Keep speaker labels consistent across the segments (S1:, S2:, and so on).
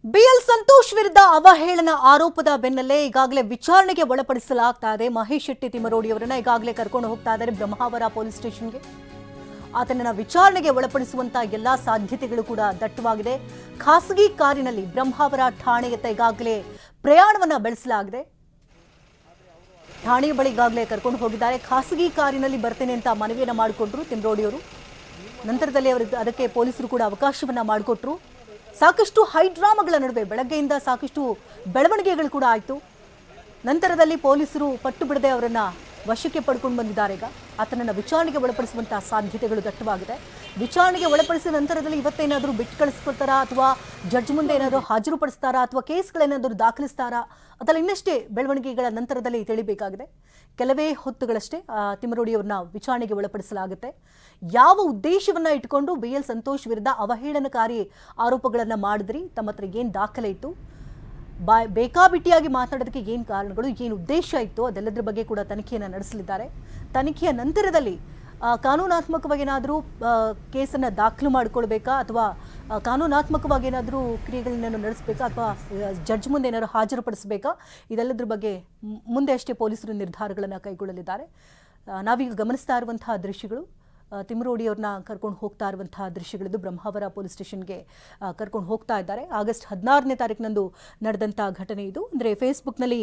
S1: B L Santosh ವಿರುದ್ಧ ಅವಹೇಳನ ಆರೋಪದ ಬೆನ್ನಲ್ಲೇ ಈಗಾಗಲೇ ವಿಚಾರಣೆಗೆ ಒಳಪಡಿಸಲಾಗ್ತಾ ಇದೆ. ಮಹೇಶ್ ಶೆಟ್ಟಿ ತಿಮ್ಮರೋಡಿ ಅವರನ್ನ ಈಗಾಗಲೇ ಕರ್ಕೊಂಡು ಹೋಗ್ತಾ ಇದ್ದಾರೆ ಬ್ರಹ್ಮಾವರ ಪೊಲೀಸ್ ಸ್ಟೇಷನ್ಗೆ. ಆತನನ್ನ ವಿಚಾರಣೆಗೆ ಒಳಪಡಿಸುವಂತ ಎಲ್ಲಾ ಸಾಧ್ಯತೆಗಳು ಕೂಡ ದಟ್ಟವಾಗಿದೆ. ಖಾಸಗಿ ಕಾರಿನಲ್ಲಿ ಬ್ರಹ್ಮಾವರ ಠಾಣೆಯತ್ತ ಈಗಾಗಲೇ ಪ್ರಯಾಣವನ್ನ ಬೆಳೆಸಲಾಗಿದೆ. ಠಾಣೆಯ ಬಳಿ ಈಗಾಗಲೇ ಕರ್ಕೊಂಡು ಹೋಗಿದ್ದಾರೆ. ಖಾಸಗಿ ಕಾರಿನಲ್ಲಿ ಬರ್ತೇನೆ ಅಂತ ಮನವಿಯನ್ನ ಮಾಡಿಕೊಂಡ್ರು ತಿಮ್ಮರೋಡಿ ಅವರು. ನಂತರದಲ್ಲಿ ಅದಕ್ಕೆ ಪೊಲೀಸರು ಕೂಡ ಅವಕಾಶವನ್ನ ಮಾಡಿಕೊಟ್ರು. ಸಾಕಷ್ಟು ಹೈಡ್ರಾಮಾಗಳ ನಡುವೆ ಬೆಳಗ್ಗೆಯಿಂದ ಸಾಕಷ್ಟು ಬೆಳವಣಿಗೆಗಳು ಕೂಡ ಆಯಿತು. ನಂತರದಲ್ಲಿ ಪೊಲೀಸರು ಪಟ್ಟು ಬಿಡದೆ ಅವರನ್ನ ವಶಕ್ಕೆ ಪಡ್ಕೊಂಡು ಬಂದಿದ್ದಾರೆ. ಈಗ ಆತನನ್ನು ವಿಚಾರಣೆಗೆ ಒಳಪಡಿಸುವಂತಹ ಸಾಧ್ಯತೆಗಳು ದಟ್ಟವಾಗಿದೆ. ವಿಚಾರಣೆಗೆ ಒಳಪಡಿಸಿದ ನಂತರದಲ್ಲಿ ಇವತ್ತೇನಾದರೂ ಬಿಟ್ಟು ಕಳಿಸ್ಕೊಳ್ತಾರಾ ಅಥವಾ ಜಡ್ಜ್ ಮುಂದೆ ಏನಾದರೂ ಹಾಜರುಪಡಿಸ್ತಾರಾ ಅಥವಾ ಕೇಸ್ಗಳೇನಾದರೂ ದಾಖಲಿಸ್ತಾರಾ ಅದೆಲ್ಲ ಇನ್ನಷ್ಟೇ ಬೆಳವಣಿಗೆಗಳ ನಂತರದಲ್ಲಿ ತಿಳಿಬೇಕಾಗಿದೆ. ಕೆಲವೇ ಹೊತ್ತುಗಳಷ್ಟೇ ತಿಮ್ಮರೋಡಿ ಅವ್ರನ್ನ ವಿಚಾರಣೆಗೆ ಒಳಪಡಿಸಲಾಗುತ್ತೆ. ಯಾವ ಉದ್ದೇಶವನ್ನ ಇಟ್ಕೊಂಡು ಬಿಎಲ್ ಸಂತೋಷ್ ವಿರುದ್ಧ ಅವಹೇಳನಕಾರಿ ಆರೋಪಗಳನ್ನ ಮಾಡಿದ್ರಿ, ತಮ್ಮ ಹತ್ರ ಏನು ದಾಖಲೆ ಇತ್ತು, ಬೇಕಾಬಿಟ್ಟಿಯಾಗಿ ಮಾತನಾಡೋದಕ್ಕೆ ಏನು ಕಾರಣಗಳು, ಏನು ಉದ್ದೇಶ ಇತ್ತು, ಅದೆಲ್ಲದರ ಬಗ್ಗೆ ಕೂಡ ತನಿಖೆಯನ್ನು ನಡೆಸಲಿದ್ದಾರೆ. ತನಿಖೆಯ ನಂತರದಲ್ಲಿ ಕಾನೂನಾತ್ಮಕವಾಗಿ ಏನಾದರೂ ಕೇಸನ್ನು ದಾಖಲು ಮಾಡಿಕೊಳ್ಬೇಕಾ ಅಥವಾ ಕಾನೂನಾತ್ಮಕವಾಗಿ ಏನಾದರೂ ಕ್ರಿಯೆಗಳನ್ನೇನು ನಡೆಸಬೇಕಾ ಅಥವಾ ಜಡ್ಜ್ ಮುಂದೆ ಏನಾದರೂ ಹಾಜರುಪಡಿಸಬೇಕಾ, ಇದೆಲ್ಲದರ ಬಗ್ಗೆ ಮುಂದೆ ಅಷ್ಟೇ ಪೊಲೀಸರು ನಿರ್ಧಾರಗಳನ್ನು ಕೈಗೊಳ್ಳಲಿದ್ದಾರೆ. ನಾವೀಗ ಗಮನಿಸ್ತಾ ಇರುವಂತಹ ದೃಶ್ಯಗಳು ತಿಮ್ಮರೋಡಿ ಅವ್ರನ್ನ ಕರ್ಕೊಂಡು ಹೋಗ್ತಾ ಇರುವಂತಹ ದೃಶ್ಯಗಳಿದ್ದು ಬ್ರಹ್ಮಾವರ ಪೊಲೀಸ್ ಸ್ಟೇಷನ್ಗೆ ಕರ್ಕೊಂಡು ಹೋಗ್ತಾ ಇದ್ದಾರೆ. ಆಗಸ್ಟ್ 16ನೇ ತಾರೀಕಿನಂದು ನಡೆದಂಥ ಘಟನೆ ಇದು. ಅಂದರೆ ಫೇಸ್ಬುಕ್ನಲ್ಲಿ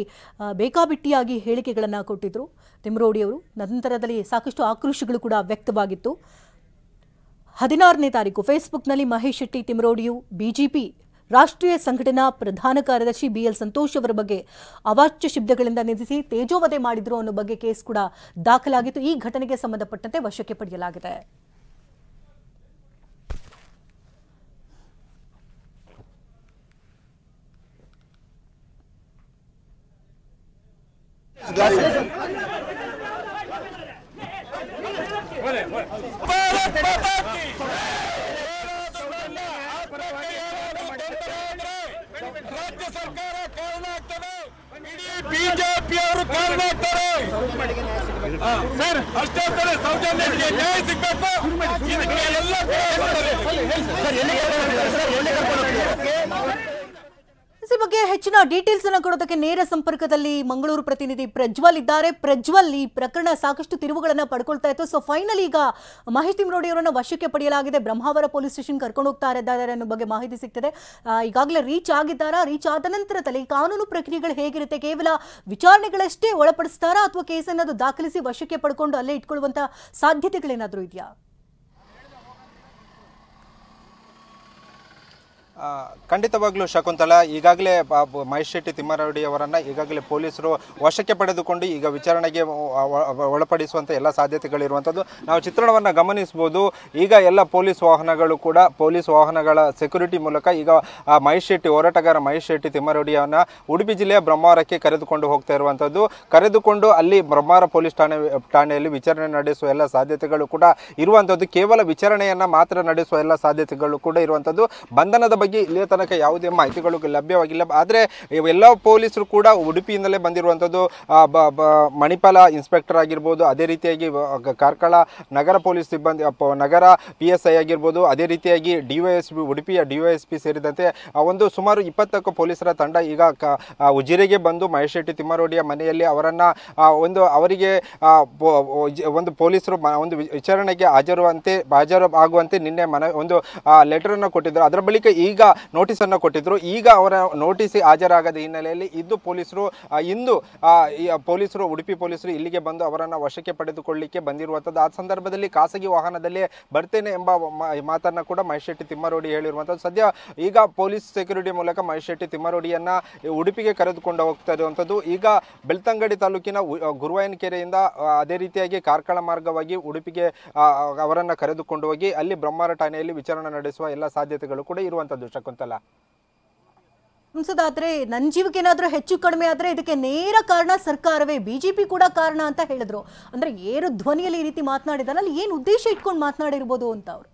S1: ಬೇಕಾಬಿಟ್ಟಿಯಾಗಿ ಹೇಳಿಕೆಗಳನ್ನು ಕೊಟ್ಟಿದ್ರು ತಿಮ್ಮರೋಡಿ ಅವರು. ನಂತರದಲ್ಲಿ ಸಾಕಷ್ಟು ಆಕ್ರೋಶಗಳು ಕೂಡ ವ್ಯಕ್ತವಾಗಿತ್ತು. 16ನೇ ತಾರೀಕು ಫೇಸ್ಬುಕ್ನಲ್ಲಿ ಮಹೇಶ್ ಶೆಟ್ಟಿ ತಿಮ್ಮರೋಡಿಯು ಬಿಜೆಪಿ ರಾಷ್ಟ್ರೀಯ ಸಂಘಟನಾ ಪ್ರಧಾನ ಕಾರ್ಯದರ್ಶಿ ಬಿಎಲ್ ಸಂತೋಷ್ ಅವರ ಬಗ್ಗೆ ಅವಾಚ್ಯ ಶಬ್ದಗಳಿಂದ ನಿಂದಿಸಿ ತೇಜೋವಧೆ ಮಾಡಿದ್ರು ಅನ್ನೋ ಬಗ್ಗೆ ಕೇಸ್ ಕೂಡ ದಾಖಲಾಗಿತ್ತು. ಈ ಘಟನೆಗೆ ಸಂಬಂಧಪಟ್ಟಂತೆ ವಶಕ್ಕೆ ಪಡೆಯಲಾಗಿದೆ.
S2: ರಾಜ್ಯ ಸರ್ಕಾರ ಕಾರಣ ಆಗ್ತದೆ, ಬಿಜೆಪಿ ಅವರು ಕಾರಣ ಆಗ್ತಾರೆ. ಸರ್ ಅಷ್ಟೇ ತಾನೆ, ಸೌಜನ್ಯಕ್ಕೆ ನ್ಯಾಯ ಸಿಗಬೇಕು. ಇದಕ್ಕೆ ಎಲ್ಲ
S1: ಈ ಬಗ್ಗೆ ಹೆಚ್ಚಿನ ಡೀಟೇಲ್ಸ್ ಅನ್ನು ಕೊಡೋದಕ್ಕೆ ನೇರ ಸಂಪರ್ಕದಲ್ಲಿ ಮಂಗಳೂರು ಪ್ರತಿನಿಧಿ ಪ್ರಜ್ವಲ್ ಇದ್ದಾರೆ. ಪ್ರಜ್ವಲ್, ಈ ಪ್ರಕರಣ ಸಾಕಷ್ಟು ತಿರುವುಗಳನ್ನ ಪಡ್ಕೊಳ್ತಾ ಇತ್ತು. ಸೊ ಫೈನಲ್ ಈಗ ಮಹೇಶ್ ತಿಮ್ಮರೋಡಿ ಅವರನ್ನ ವಶಕ್ಕೆ ಪಡೆಯಲಾಗಿದೆ. ಬ್ರಹ್ಮಾವರ ಪೊಲೀಸ್ ಸ್ಟೇಷನ್ ಕರ್ಕೊಂಡು ಹೋಗ್ತಾ ಇದ್ದಾರೆ ಅನ್ನೋ ಬಗ್ಗೆ ಮಾಹಿತಿ ಸಿಗ್ತದೆ. ಈಗಾಗಲೇ ರೀಚ್ ಆಗಿದ್ದಾರಾ? ರೀಚ್ ಆದ ನಂತರದಲ್ಲಿ ಕಾನೂನು ಪ್ರಕ್ರಿಯೆಗಳು ಹೇಗಿರುತ್ತೆ? ಕೇವಲ ವಿಚಾರಣೆಗಳಷ್ಟೇ ಒಳಪಡಿಸ್ತಾರಾ ಅಥವಾ ಕೇಸನ್ನು ದಾಖಲಿಸಿ ವಶಕ್ಕೆ ಪಡ್ಕೊಂಡು ಅಲ್ಲೇ ಇಟ್ಕೊಳ್ಳುವಂತ ಸಾಧ್ಯತೆಗಳೇನಾದರೂ ಇದೆಯಾ?
S3: ಖಂಡಿತವಾಗ್ಲೂ ಶಕುಂತಲಾ, ಈಗಾಗಲೇ ಮಹೇಶ್ ಶೆಟ್ಟಿ ತಿಮ್ಮರೋಡಿ ಅವರನ್ನ ಈಗಾಗಲೇ ಪೊಲೀಸರು ವಶಕ್ಕೆ ಪಡೆದುಕೊಂಡು ಈಗ ವಿಚಾರಣೆಗೆ ಒಳಪಡಿಸುವಂಥ ಎಲ್ಲ ಸಾಧ್ಯತೆಗಳಿರುವಂಥದ್ದು ನಾವು ಚಿತ್ರಣವನ್ನು ಗಮನಿಸಬಹುದು. ಈಗ ಎಲ್ಲ ಪೊಲೀಸ್ ವಾಹನಗಳ ಸೆಕ್ಯೂರಿಟಿ ಮೂಲಕ ಈಗ ಮಹೇಶ್ ಶೆಟ್ಟಿ, ಹೋರಾಟಗಾರ ಮಹೇಶ್ ಶೆಟ್ಟಿ ತಿಮ್ಮರೋಡಿಯವನ್ನ ಉಡುಪಿ ಜಿಲ್ಲೆಯ ಬ್ರಹ್ಮಾವರಕ್ಕೆ ಕರೆದುಕೊಂಡು ಹೋಗ್ತಾ ಇರುವಂಥದ್ದು. ಕರೆದುಕೊಂಡು ಅಲ್ಲಿ ಬ್ರಹ್ಮಾವರ ಪೊಲೀಸ್ ಠಾಣೆಯಲ್ಲಿ ವಿಚಾರಣೆ ನಡೆಸುವ ಎಲ್ಲ ಸಾಧ್ಯತೆಗಳು ಕೂಡ ಇರುವಂಥದ್ದು. ಕೇವಲ ವಿಚಾರಣೆಯನ್ನ ಮಾತ್ರ ನಡೆಸುವ ಎಲ್ಲ ಸಾಧ್ಯತೆಗಳು ಕೂಡ ಇರುವಂಥದ್ದು. ಬಂಧನದ ಬಗ್ಗೆ ಇಲ್ಲಿಯ ತನಕ ಯಾವುದೇ ಮಾಹಿತಿಗಳು ಲಭ್ಯವಾಗಿಲ್ಲ. ಆದರೆ ಎಲ್ಲ ಪೊಲೀಸರು ಕೂಡ ಉಡುಪಿಯಿಂದಲೇ ಬಂದಿರುವಂಥದ್ದು. ಮಣಿಪಾಲ ಇನ್ಸ್ಪೆಕ್ಟರ್ ಆಗಿರ್ಬೋದು, ಅದೇ ರೀತಿಯಾಗಿ ಕಾರ್ಕಳ ನಗರ ಪೊಲೀಸ್ ಸಿಬ್ಬಂದಿ, ನಗರ PSI ಆಗಿರ್ಬೋದು, ಅದೇ ರೀತಿಯಾಗಿ DYSP, ಉಡುಪಿಯ DYSP ಸೇರಿದಂತೆ ಒಂದು ಸುಮಾರು 20ಕ್ಕೂ ಪೊಲೀಸರ ತಂಡ ಈಗ ಉಜಿರೆಗೆ ಬಂದು ಮಹೇಶ್ ಶೆಟ್ಟಿ ತಿಮ್ಮರೋಡಿಯ ಮನೆಯಲ್ಲಿ ಅವರಿಗೆ ಒಂದು ಪೊಲೀಸರು ಒಂದು ವಿಚಾರಣೆಗೆ ಹಾಜರಾಗುವಂತೆ ನಿನ್ನೆ ಒಂದು ಲೆಟರ್ ಅನ್ನು ಕೊಟ್ಟಿದ್ದರು. ಅದರ ಬಳಿಕ ಈಗ ನೋಟಿಸ್ ಅನ್ನು ಕೊಟ್ಟಿದ್ರು. ಈಗ ಅವರ ನೋಟಿಸ್ ಹಾಜರಾಗದ ಹಿನ್ನೆಲೆಯಲ್ಲಿ ಇಂದು ಉಡುಪಿ ಪೊಲೀಸರು ಇಲ್ಲಿಗೆ ಬಂದು ಅವರನ್ನ ವಶಕ್ಕೆ ಪಡೆದುಕೊಳ್ಳಲಿಕ್ಕೆ ಬಂದಿರುವಂಥದ್ದು. ಆ ಸಂದರ್ಭದಲ್ಲಿ ಖಾಸಗಿ ವಾಹನದಲ್ಲಿ ಬರ್ತೇನೆ ಎಂಬ ಮಾತನ್ನ ಕೂಡ ಮಹೇಶ್ ಶೆಟ್ಟಿ ತಿಮ್ಮರೋಡಿ ಹೇಳಿರುವಂಥದ್ದು. ಸದ್ಯ ಈಗ ಪೊಲೀಸ್ ಸೆಕ್ಯೂರಿಟಿ ಮೂಲಕ ಮಹೇಶ್ ಶೆಟ್ಟಿ ತಿಮ್ಮರೋಡಿಯನ್ನ ಉಡುಪಿಗೆ ಕರೆದುಕೊಂಡು ಹೋಗ್ತಾ ಇರುವಂಥದ್ದು. ಈಗ ಬೆಳ್ತಂಗಡಿ ತಾಲೂಕಿನ ಗುರುವಾಯನಕೆರೆಯಿಂದ ಅದೇ ರೀತಿಯಾಗಿ ಕಾರ್ಕಳ ಮಾರ್ಗವಾಗಿ ಉಡುಪಿಗೆ ಅವರನ್ನ ಕರೆದುಕೊಂಡು ಹೋಗಿ ಅಲ್ಲಿ ಬ್ರಹ್ಮಾವರ ಠಾಣೆಯಲ್ಲಿ ವಿಚಾರಣೆ ನಡೆಸುವ ಎಲ್ಲ ಸಾಧ್ಯತೆಗಳು ಕೂಡ ಇರುವಂಥದ್ದು. ಶಕುಂತಲಾ,
S1: ಅನ್ಸೋದಾದ್ರೆ ನನ್ನ ಜೀವಕ್ಕೆ ಏನಾದ್ರೂ ಹೆಚ್ಚು ಕಡಿಮೆ ಆದ್ರೆ ಇದಕ್ಕೆ ನೇರ ಕಾರಣ ಸರ್ಕಾರವೇ, ಬಿಜೆಪಿ ಕೂಡ ಕಾರಣ ಅಂತ ಹೇಳಿದ್ರು. ಅಂದ್ರೆ ಏರು ಧ್ವನಿಯಲ್ಲಿ ಈ ರೀತಿ ಮಾತನಾಡಿದಾರೆ, ಅಲ್ಲಿ ಏನು ಉದ್ದೇಶ ಇಟ್ಕೊಂಡು ಮಾತನಾಡಿರ್ಬೋದು ಅಂತ ಅವರು.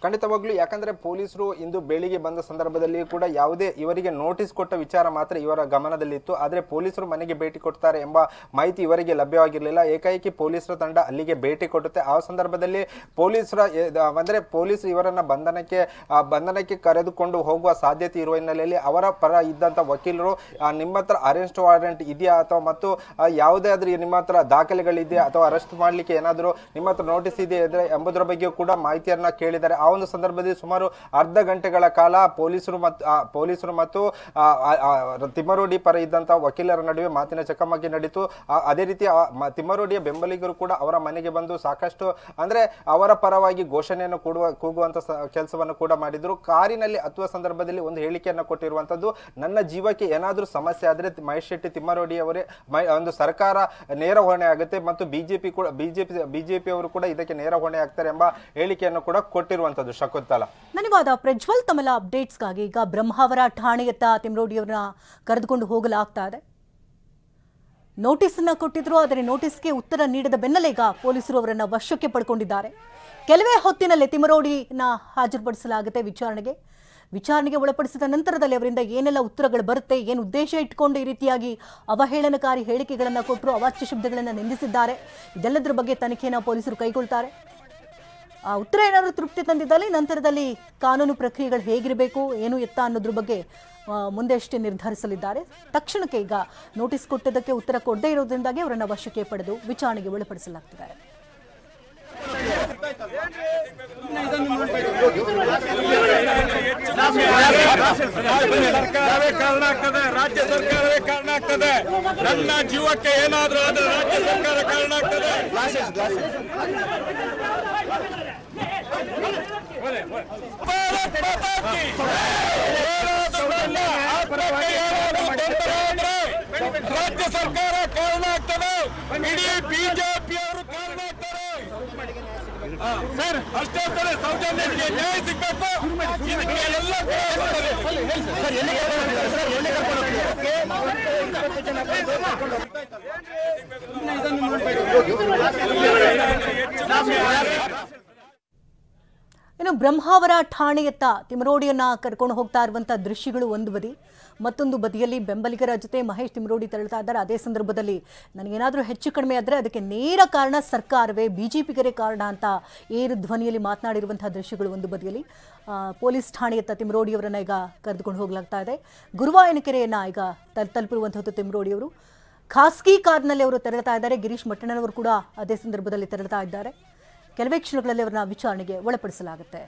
S3: ಖಂಡಿತವಾಗ್ಲೂ, ಯಾಕಂದ್ರೆ ಪೊಲೀಸರು ಇಂದು ಬೆಳಿಗ್ಗೆ ಬಂದ ಸಂದರ್ಭದಲ್ಲಿ ಕೂಡ ಯಾವುದೇ ಇವರಿಗೆ ನೋಟಿಸ್ ಕೊಟ್ಟ ವಿಚಾರ ಮಾತ್ರ ಇವರ ಗಮನದಲ್ಲಿತ್ತು. ಆದರೆ ಪೊಲೀಸರು ಮನೆಗೆ ಭೇಟಿ ಕೊಡ್ತಾರೆ ಎಂಬ ಮಾಹಿತಿ ಇವರಿಗೆ ಲಭ್ಯವಾಗಿರಲಿಲ್ಲ. ಏಕಾಏಕಿ ಪೊಲೀಸರ ತಂಡ ಅಲ್ಲಿಗೆ ಭೇಟಿ ಕೊಡುತ್ತೆ. ಆ ಸಂದರ್ಭದಲ್ಲಿ ಪೊಲೀಸ್ ಇವರನ್ನ ಬಂಧನಕ್ಕೆ ಕರೆದುಕೊಂಡು ಹೋಗುವ ಸಾಧ್ಯತೆ ಇರುವ ಹಿನ್ನೆಲೆಯಲ್ಲಿ ಅವರ ಪರ ಇದ್ದಂತ ವಕೀಲರು ನಿಮ್ಮ ಹತ್ರ ಅರೆಸ್ಟ್ ವಾರೆಂಟ್ ಇದೆಯಾ ಅಥವಾ ಮತ್ತು ಯಾವುದೇ ಆದ್ರೂ ನಿಮ್ಮ ಹತ್ರ ದಾಖಲೆಗಳಿದೆಯಾ ಅಥವಾ ಅರೆಸ್ಟ್ ಮಾಡ್ಲಿಕ್ಕೆ ಏನಾದರೂ ನಿಮ್ಮ ಹತ್ರ ನೋಟಿಸ್ ಇದೆಯಾ ಎಂಬುದರ ಬಗ್ಗೆ ಕೂಡ ಮಾಹಿತಿಯನ್ನ ಕೇಳಿದ್ದಾರೆ. ಆ ಒಂದು ಸಂದರ್ಭದಲ್ಲಿ ಸುಮಾರು ಅರ್ಧ ಗಂಟೆಗಳ ಕಾಲ ಪೊಲೀಸರು ಮತ್ತು ತಿಮ್ಮರೋಡಿ ಪರ ಇದ್ದಂತ ವಕೀಲರ ನಡುವೆ ಮಾತಿನ ಚಕಮಕಿ ನಡೀತು. ಅದೇ ರೀತಿ ತಿಮ್ಮರೋಡಿಯ ಬೆಂಬಲಿಗರು ಕೂಡ ಅವರ ಮನೆಗೆ ಬಂದು ಸಾಕಷ್ಟು ಅಂದ್ರೆ ಅವರ ಪರವಾಗಿ ಘೋಷಣೆಯನ್ನು ಕೂಗುವಂತ ಕೆಲಸವನ್ನು ಕೂಡ ಮಾಡಿದ್ರು. ಕಾರಿನಲ್ಲಿ ಹತ್ತುವ ಸಂದರ್ಭದಲ್ಲಿ ಒಂದು ಹೇಳಿಕೆಯನ್ನು ಕೊಟ್ಟಿರುವಂತದ್ದು, ನನ್ನ ಜೀವಕ್ಕೆ ಏನಾದ್ರೂ ಸಮಸ್ಯೆ ಆದ್ರೆ ಮಹೇಶ್ ಶೆಟ್ಟಿ ತಿಮ್ಮರೋಡಿ ಅವರೇ ಒಂದು ಸರ್ಕಾರ ನೇರ ಹೊಣೆ ಆಗುತ್ತೆ ಮತ್ತು ಬಿಜೆಪಿ ಅವರು ಕೂಡ ಇದಕ್ಕೆ ನೇರ ಹೊಣೆ ಆಗ್ತಾರೆ ಎಂಬ ಹೇಳಿಕೆಯನ್ನು ಕೂಡ ಕೊಟ್ಟಿರುವಂತದ್ದು. ಶಕುಂತಲಾ,
S1: ಧನ್ಯವಾದ ಪ್ರಜ್ವಲ್. ತಮ್ಮೆಲ್ಲ ಅಪ್ಡೇಟ್ಸ್ಗಾಗಿ ಈಗ ಬ್ರಹ್ಮಾವರ ಠಾಣೆಯತ್ತ ತಿಮ್ಮರೋಡಿಯವರನ್ನ ಕರೆದುಕೊಂಡು ಹೋಗಲಾಗ್ತಾ ಇದೆ. ನೋಟಿಸ್ ಅನ್ನ ಕೊಟ್ಟಿದ್ರು, ಆದರೆ ನೋಟಿಸ್ಗೆ ಉತ್ತರ ನೀಡದ ಬೆನ್ನಲ್ಲೇ ಈಗ ಪೊಲೀಸರು ಅವರನ್ನ ವಶಕ್ಕೆ ಪಡ್ಕೊಂಡಿದ್ದಾರೆ. ಕೆಲವೇ ಹೊತ್ತಿನಲ್ಲಿ ತಿಮ್ಮರೋಡಿನ ಹಾಜರುಪಡಿಸಲಾಗುತ್ತೆ ವಿಚಾರಣೆಗೆ ಒಳಪಡಿಸಿದ ನಂತರದಲ್ಲಿ ಅವರಿಂದ ಏನೆಲ್ಲ ಉತ್ತರಗಳು ಬರುತ್ತೆ, ಏನು ಉದ್ದೇಶ ಇಟ್ಕೊಂಡು ಈ ರೀತಿಯಾಗಿ ಅವಹೇಳನಕಾರಿ ಹೇಳಿಕೆಗಳನ್ನು ಕೊಟ್ಟರು, ಅವಾಚ್ಯ ಶಬ್ದಗಳನ್ನು ನಿಂದಿಸಿದ್ದಾರೆ, ಇದೆಲ್ಲದರ ಬಗ್ಗೆ ತನಿಖೆಯನ್ನು ಪೊಲೀಸರು ಕೈಗೊಳ್ತಾರೆ. ಆ ಉತ್ತರ ಏನಾದರೂ ತೃಪ್ತಿ ತಂದಿದ್ದಲ್ಲಿ ನಂತರದಲ್ಲಿ ಕಾನೂನು ಪ್ರಕ್ರಿಯೆಗಳು ಹೇಗಿರಬೇಕು, ಏನು ಎತ್ತ ಅನ್ನೋದ್ರ ಬಗ್ಗೆ ಮುಂದೆ ಅಷ್ಟೇ ನಿರ್ಧರಿಸಲಿದ್ದಾರೆ. ತಕ್ಷಣಕ್ಕೆ ಈಗ ನೋಟಿಸ್ ಕೊಟ್ಟದಕ್ಕೆ ಉತ್ತರ ಕೊಡದೇ ಇರೋದ್ರಿಂದಾಗಿ ಅವರನ್ನು ವಶಕ್ಕೆ ಪಡೆದು ವಿಚಾರಣೆಗೆ ಒಳಪಡಿಸಲಾಗ್ತಿದ್ದಾರೆ.
S2: ಸರ್ಕಾರವೇ ಕಾರಣ ಆಗ್ತದೆ, ರಾಜ್ಯ ಸರ್ಕಾರವೇ ಕಾರಣ ಆಗ್ತದೆ. ನನ್ನ ಜೀವಕ್ಕೆ ಏನಾದರೂ ಆದ್ರೆ ರಾಜ್ಯ ಸರ್ಕಾರ ಕಾರಣ ಆಗ್ತದೆ. ರಾಜ್ಯ ಸರ್ಕಾರ ಕಾರಣ ಆಗ್ತದೆ, ಇಡೀ ಬಿಜೆಪಿ ಅವರು ಕಾರಣ ಆಗ್ತಾರೆ. ಸರ್ ಅಷ್ಟೇ ಅಂತಾರೆ, ಸೌಜನ್ಯಕ್ಕೆ ನ್ಯಾಯ ಸಿಗ್ಬೇಕು. ಇದಕ್ಕೆ ಎಲ್ಲ
S1: ಇನ್ನು ಬ್ರಹ್ಮಾವರ ಠಾಣೆಯತ್ತ ತಿಮ್ಮರೋಡಿಯನ್ನ ಕರ್ಕೊಂಡು ಹೋಗ್ತಾ ಇರುವಂಥ ದೃಶ್ಯಗಳು ಒಂದು ಬದಿ, ಮತ್ತೊಂದು ಬದಿಯಲ್ಲಿ ಬೆಂಬಲಿಗರ ಜೊತೆ ಮಹೇಶ್ ತಿಮ್ಮರೋಡಿ ತೆರಳುತ್ತಾ ಇದ್ದಾರೆ. ಅದೇ ಸಂದರ್ಭದಲ್ಲಿ ನನಗೇನಾದರೂ ಹೆಚ್ಚು ಕಡಿಮೆ ಆದರೆ ಅದಕ್ಕೆ ನೇರ ಕಾರಣ ಸರ್ಕಾರವೇ, ಬಿಜೆಪಿಗರೇ ಕಾರಣ ಅಂತ ಏರು ಧ್ವನಿಯಲ್ಲಿ ಮಾತನಾಡಿರುವಂತಹ ದೃಶ್ಯಗಳು ಒಂದು ಬದಿಯಲ್ಲಿ. ಪೊಲೀಸ್ ಠಾಣೆಯತ್ತ ತಿಮ್ಮರೋಡಿಯವರನ್ನ ಈಗ ಕರೆದುಕೊಂಡು ಹೋಗಲಾಗ್ತಾ ಇದೆ. ಗುರುವಾಯನಕೆರೆಯನ್ನ ಈಗ ತಲುಪಿರುವಂಥದ್ದು ತಿಮ್ಮರೋಡಿಯವರು. ಖಾಸಗಿ ಕಾರ್ನಲ್ಲಿ ಅವರು ತೆರಳುತ್ತಾ ಇದ್ದಾರೆ. ಗಿರೀಶ್ ಮಟ್ಟಣ್ಣನವರು ಕೂಡ ಅದೇ ಸಂದರ್ಭದಲ್ಲಿ ತೆರಳುತ್ತಾ ಇದ್ದಾರೆ. ಕೆಲವೇ ಕ್ಷಣಗಳಲ್ಲಿ ಅವರನ್ನ ವಿಚಾರಣೆಗೆ ಒಳಪಡಿಸಲಾಗುತ್ತೆ.